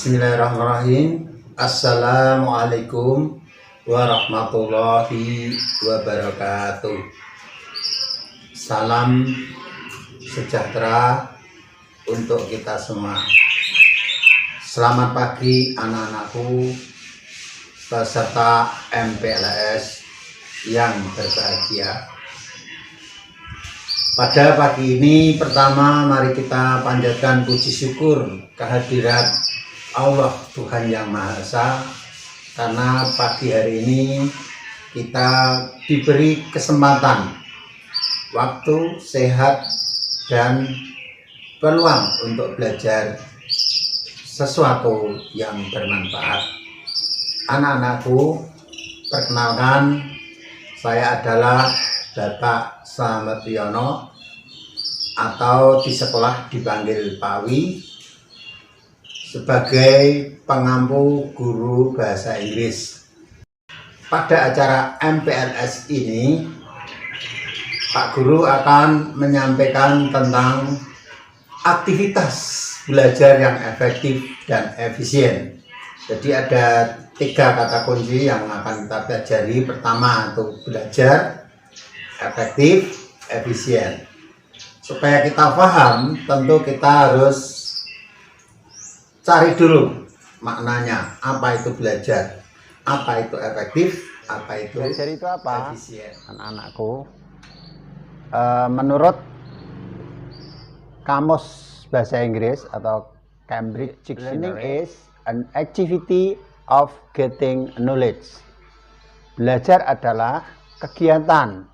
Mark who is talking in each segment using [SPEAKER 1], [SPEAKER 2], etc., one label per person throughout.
[SPEAKER 1] Bismillahirrahmanirrahim. Assalamualaikum warahmatullahi wabarakatuh. Salam sejahtera untuk kita semua. Selamat pagi anak-anakku peserta MPLS yang berbahagia. Pada pagi ini pertama mari kita panjatkan puji syukur kehadirat Allah Tuhan Yang Maha Esa, karena pagi hari ini kita diberi kesempatan, waktu, sehat, dan peluang untuk belajar sesuatu yang bermanfaat. Anak-anakku, perkenalkan, saya adalah Bapak Slametyono, atau di sekolah dipanggil Pawi, sebagai pengampu guru bahasa Inggris. Pada acara MPLS ini, Pak Guru akan menyampaikan tentang aktivitas belajar yang efektif dan efisien. Jadi ada 3 kata kunci yang akan kita pelajari. Pertama untuk belajar efektif, efisien. Supaya kita paham, tentu kita harus cari dulu maknanya, apa itu belajar, apa itu efektif, apa itu
[SPEAKER 2] belajar itu apa,
[SPEAKER 1] efisien.
[SPEAKER 2] Anak-anakku, menurut Kamus Bahasa Inggris atau Cambridge Dictionary, learning is an activity of getting knowledge. Belajar adalah kegiatan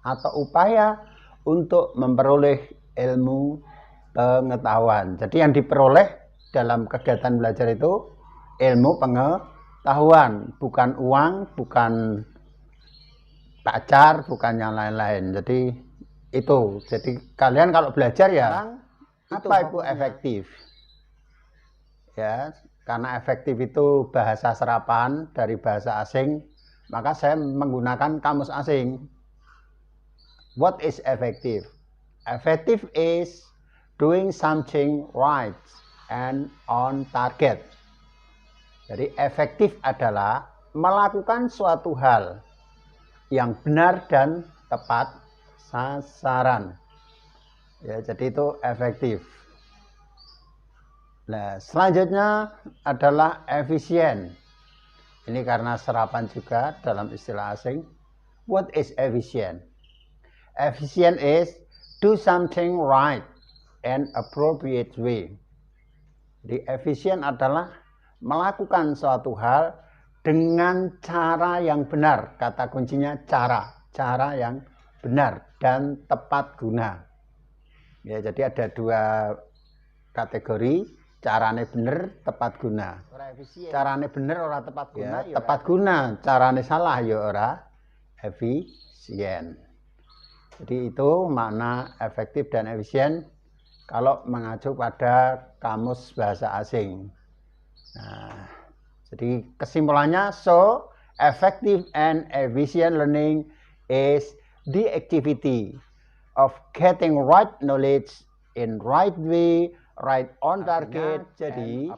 [SPEAKER 2] atau upaya untuk memperoleh ilmu pengetahuan. Jadi yang diperoleh dalam kegiatan belajar itu ilmu pengetahuan, bukan uang, bukan pacar, bukan yang lain-lain. Jadi itu. Jadi kalian kalau belajar ya apa itu efektif? Ya, karena efektif itu bahasa serapan dari bahasa asing, maka saya menggunakan kamus asing. What is effective? Effective is doing something right and on target. Jadi efektif adalah melakukan suatu hal yang benar dan tepat sasaran. Ya, jadi itu efektif. Nah, selanjutnya adalah efisien. Ini karena serapan juga dalam istilah asing. What is efficient? Efficient is do something right and appropriate way. Jadi efisien adalah melakukan suatu hal dengan cara yang benar. Kata kuncinya cara yang benar dan tepat guna. Ya, jadi ada 2 kategori, carane bener, tepat guna. Carane bener ora tepat guna, ya, tepat guna. Carane salah ya ora efisien. Jadi itu makna efektif dan efisien kalau mengacu pada kamus bahasa asing. Nah, jadi kesimpulannya, so effective and efficient learning is the activity of getting right knowledge in right way, right on target. Jadi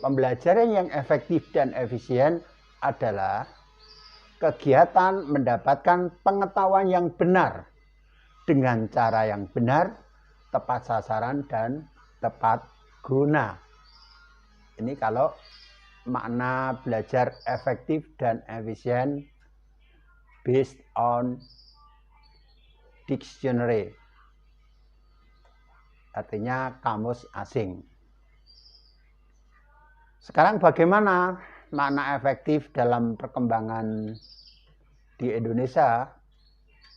[SPEAKER 2] pembelajaran yang efektif dan efisien adalah kegiatan mendapatkan pengetahuan yang benar dengan cara yang benar, tepat sasaran, dan tepat guna. Ini kalau makna belajar efektif dan efisien based on dictionary, artinya kamus asing. Sekarang bagaimana makna efektif dalam perkembangan di Indonesia?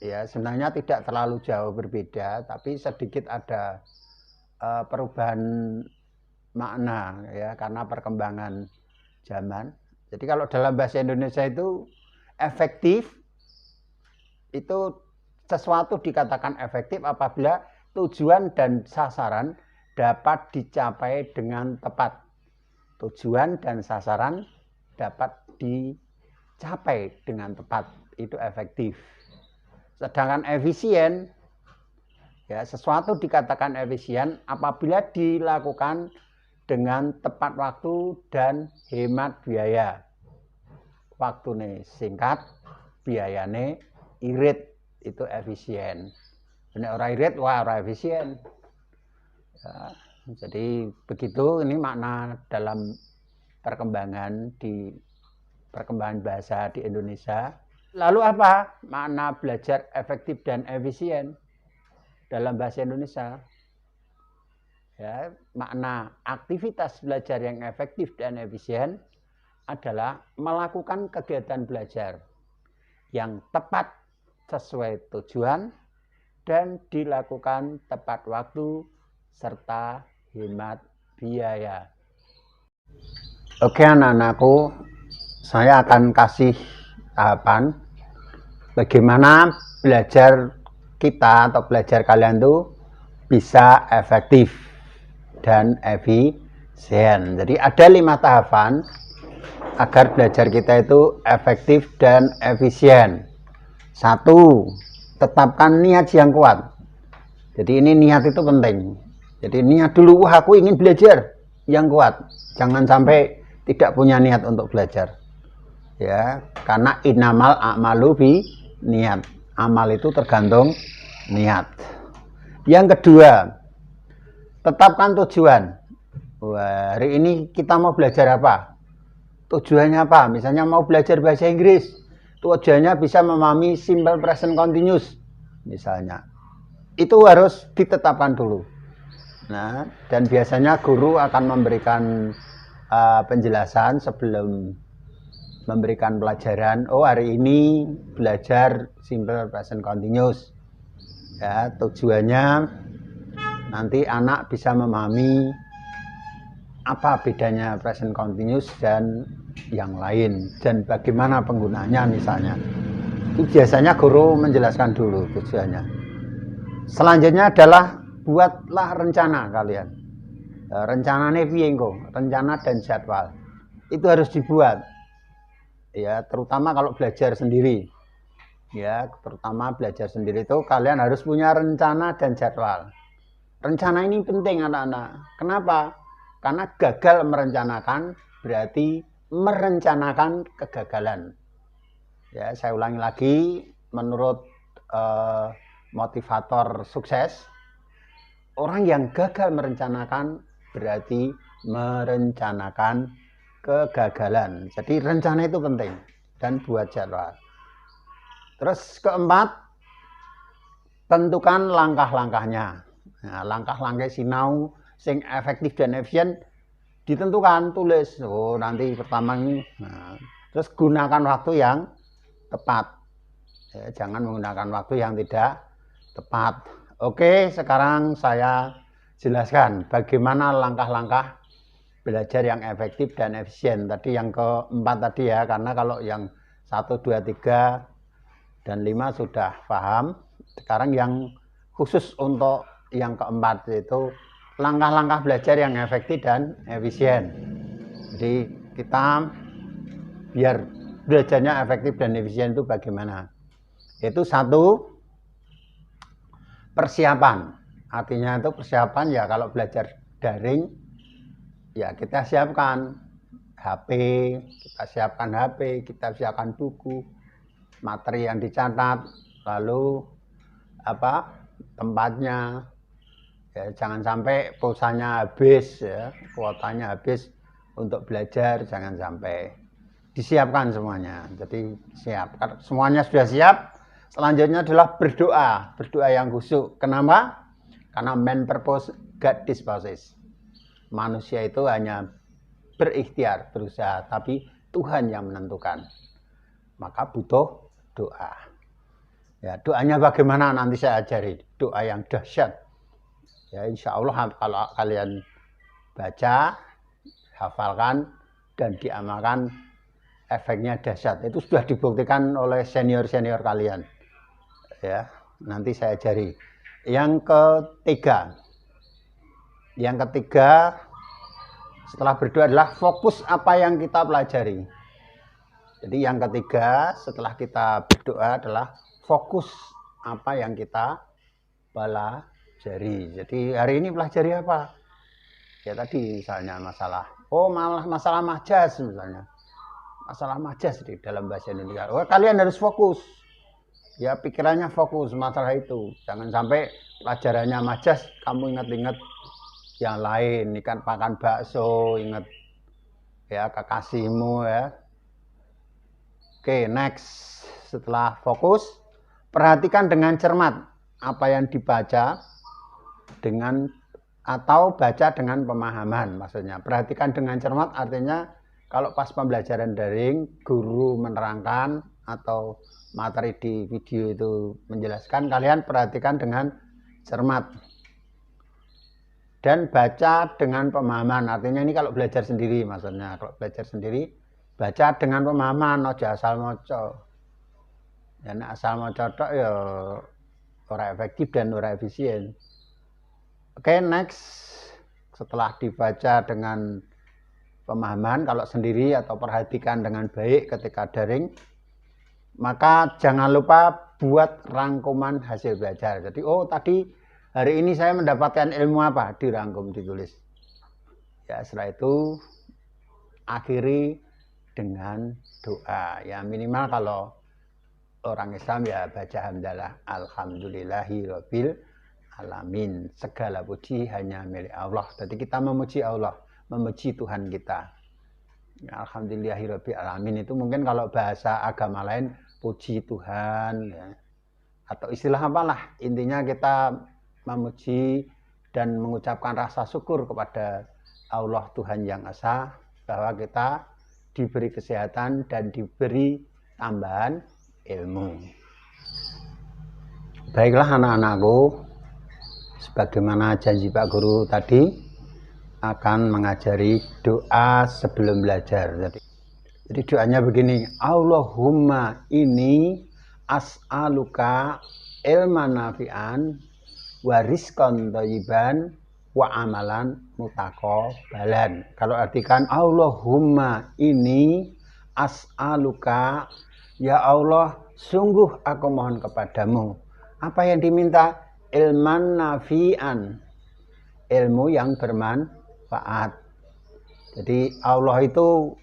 [SPEAKER 2] Ya, sebenarnya tidak terlalu jauh berbeda, tapi sedikit ada perubahan makna ya, karena perkembangan zaman. Jadi kalau dalam bahasa Indonesia itu efektif itu sesuatu dikatakan efektif apabila tujuan dan sasaran dapat dicapai dengan tepat. Tujuan dan sasaran dapat dicapai dengan tepat, itu efektif. Sedangkan efisien, ya, sesuatu dikatakan efisien apabila dilakukan dengan tepat waktu dan hemat biaya. Waktune singkat, biayane irit, itu efisien. Nek ora irit, wah ora efisien. Ya, jadi begitu ini makna dalam perkembangan bahasa di Indonesia. Lalu apa makna belajar efektif dan efisien dalam bahasa Indonesia? Ya, makna aktivitas belajar yang efektif dan efisien adalah melakukan kegiatan belajar yang tepat sesuai tujuan dan dilakukan tepat waktu serta hemat biaya. Oke anak-anakku, saya akan kasih tahapan bagaimana belajar kita atau belajar kalian tuh bisa efektif dan efisien. Jadi ada 5 tahapan agar belajar kita itu efektif dan efisien. 1, tetapkan niat yang kuat. Jadi ini niat itu penting. Jadi niat dulu, wah aku ingin belajar yang kuat. Jangan sampai tidak punya niat untuk belajar. Ya, karena innamal a'malu bi niat. Amal itu tergantung niat. Yang kedua, tetapkan tujuan. Wah, hari ini kita mau belajar apa? Tujuannya apa? Misalnya mau belajar bahasa Inggris. Tujuannya bisa memahami simple present continuous. Misalnya. Itu harus ditetapkan dulu. Nah, dan biasanya guru akan memberikan penjelasan sebelum memberikan pelajaran. Oh, hari ini belajar simple present continuous. Ya, tujuannya nanti anak bisa memahami apa bedanya present continuous dan yang lain dan bagaimana penggunaannya misalnya. Itu biasanya guru menjelaskan dulu tujuannya. Selanjutnya adalah buatlah rencana kalian. Rencananya piye engko? Rencana dan jadwal. Itu harus dibuat. Ya, terutama kalau belajar sendiri. Ya, terutama belajar sendiri itu kalian harus punya rencana dan jadwal. Rencana ini penting anak-anak. Kenapa? Karena gagal merencanakan berarti merencanakan kegagalan. Ya, saya ulangi lagi, menurut motivator sukses, orang yang gagal merencanakan berarti merencanakan kegagalan. Jadi rencana itu penting dan buat jadwal. Terus keempat, tentukan langkah-langkahnya. Nah, langkah-langkah sinau sing efektif dan efisien ditentukan, tulis. Oh, nanti pertama ini. Nah, terus gunakan waktu yang tepat. Ya, jangan menggunakan waktu yang tidak tepat. Oke, sekarang saya jelaskan bagaimana langkah-langkah belajar yang efektif dan efisien. Tadi yang keempat tadi ya, karena kalau yang 1, 2, 3 dan 5 sudah paham. Sekarang yang khusus untuk yang keempat yaitu langkah-langkah belajar yang efektif dan efisien. Jadi kita biar belajarnya efektif dan efisien itu bagaimana? Yaitu 1, persiapan. Artinya itu persiapan ya kalau belajar daring ya kita siapkan HP, kita siapkan buku, materi yang dicatat, lalu tempatnya. Ya, jangan sampai pulsanya habis, ya, kuotanya habis untuk belajar, jangan sampai. Disiapkan semuanya. Jadi siap. Semuanya sudah siap. Selanjutnya adalah berdoa, berdoa yang khusyuk. Kenapa? Karena man purpose, God disposes. Manusia itu hanya berikhtiar, berusaha, tapi Tuhan yang menentukan. Maka butuh doa. Ya, doanya bagaimana nanti saya ajari. Doa yang dahsyat. Ya, insya Allah kalau kalian baca, hafalkan, dan diamalkan, efeknya dahsyat. Itu sudah dibuktikan oleh senior-senior kalian. Ya, nanti saya ajari. Yang ketiga, setelah berdoa adalah fokus apa yang kita pelajari. Jadi yang ketiga setelah kita berdoa adalah fokus apa yang kita pelajari. Jadi hari ini pelajari apa? Ya tadi misalnya masalah masalah majas misalnya. Masalah majas di dalam bahasa Indonesia. Kalian harus fokus. Ya pikirannya fokus masalah itu. Jangan sampai pelajarannya majas kamu ingat-ingat yang lain. Ikan makan bakso, ingat ya kekasihmu ya. Oke, next. Setelah fokus, perhatikan dengan cermat apa yang dibaca atau baca dengan pemahaman. Maksudnya perhatikan dengan cermat artinya kalau pas pembelajaran daring guru menerangkan atau materi di video itu menjelaskan, kalian perhatikan dengan cermat dan baca dengan pemahaman. Artinya ini kalau belajar sendiri, maksudnya kalau belajar sendiri baca dengan pemahaman, ojo asal maca. Ya nek asal maca tok ya ora efektif dan ora efisien. Oke, next. Setelah dibaca dengan pemahaman, kalau sendiri atau perhatikan dengan baik ketika daring, maka jangan lupa buat rangkuman hasil belajar. Jadi, tadi hari ini saya mendapatkan ilmu apa? Dirangkum, ditulis. Ya, setelah itu akhiri dengan doa. Ya, minimal kalau orang Islam ya baca hamdalah, alhamdulillahirabbil alamin. Segala puji hanya milik Allah. Jadi kita memuji Allah, memuji Tuhan kita. Ya, alhamdulillahirabbil alamin itu mungkin kalau bahasa agama lain puji Tuhan ya. Atau istilah apalah, intinya kita memuji dan mengucapkan rasa syukur kepada Allah Tuhan yang Esa bahwa kita diberi kesehatan dan diberi tambahan ilmu. Baiklah anak-anakku, sebagaimana janji Pak Guru tadi akan mengajari doa sebelum belajar. Jadi doanya begini, Allahumma inni as'aluka ilman nafi'an wa rizqan thayyiban wa amalan mutaqabbalan. Kalau artikan Allahumma inni as'aluka, ya Allah, sungguh aku mohon kepadamu. Apa yang diminta? Ilman nafi'an, ilmu yang bermanfaat. Jadi Allah itu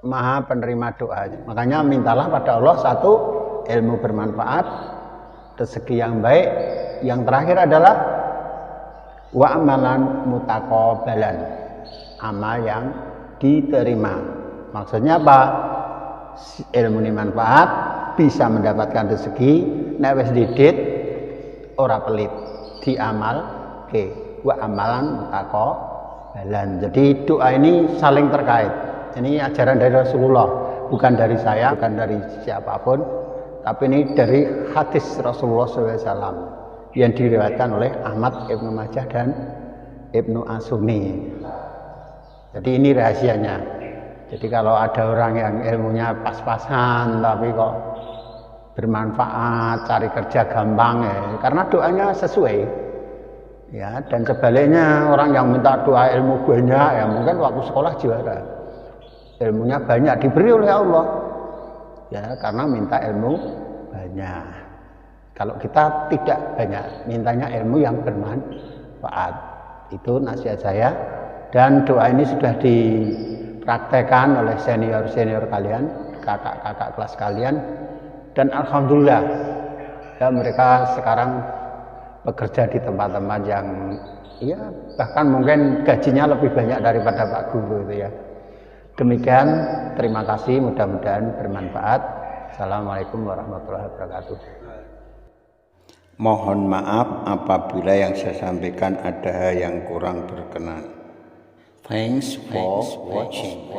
[SPEAKER 2] Maha penerima doa. Makanya mintalah pada Allah satu, ilmu bermanfaat, rezeki yang baik. Yang terakhir adalah wa amalan mutaqabbalan, amal yang diterima. Maksudnya apa? Ilmu ini manfaat, bisa mendapatkan rezeki, nek wis didit ora pelit, diamal ke wa amalan mutaqabbalan. Jadi doa ini saling terkait. Ini ajaran dari Rasulullah, bukan dari saya, bukan dari siapapun, tapi ini dari hadis Rasulullah SAW yang diriwayatkan oleh Ahmad Ibnu Majah dan Ibnu Asumi. Jadi ini rahasianya. Jadi kalau ada orang yang ilmunya pas-pasan tapi kok bermanfaat, cari kerja gampang ya, karena doanya sesuai. Ya, dan sebaliknya orang yang minta doa ilmu banyak ya mungkin waktu sekolah juara. Ilmunya banyak diberi oleh Allah. Ya, karena minta ilmu banyak. Kalau kita tidak banyak, mintanya ilmu yang bermanfaat. Itu nasihat saya. Dan doa ini sudah dipraktekkan oleh senior-senior kalian, kakak-kakak kelas kalian. Dan alhamdulillah, ya mereka sekarang bekerja di tempat-tempat yang ya bahkan mungkin gajinya lebih banyak daripada Pak Guru itu ya. Demikian, terima kasih, mudah-mudahan bermanfaat. Assalamualaikum warahmatullahi wabarakatuh.
[SPEAKER 3] Mohon maaf apabila yang saya sampaikan ada hal yang kurang berkenan. Thanks for watching.